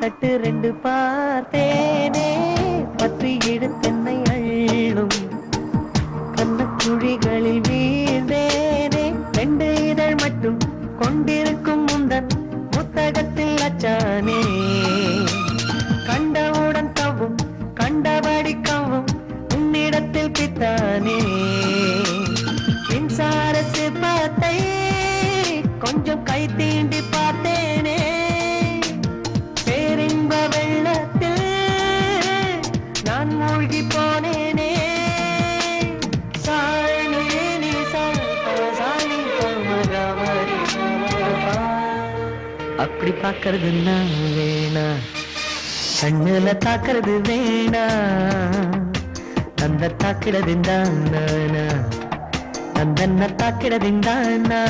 தட்டு ரெண்டு பார்த்தேனே பற்றி எடுத்தென்னை அள்ளும் கண்ணக்குழிகளில் வீழ்ந்தேனே ரெண்டு இதழ் மட்டும் கொண்டிருக்கும் முந்தன் புத்தகத்தில் அச்சானே கண்டவுடன் தவும் கண்டபடி கவும் உன்னிடத்தில் பித்தானே மின்சார சிற்பத்தை கொஞ்சம் கை தீண்டி பார்த்தேனே பேரின்ப வெள்ளத்தில் நான் மூழ்கி போனேனே அப்படி பார்க்கறது நான் வேணா கண்ணுல தாக்குறது வேணா அந்த தாக்கிடதின் தானா அந்த தாக்கிடதின் தானா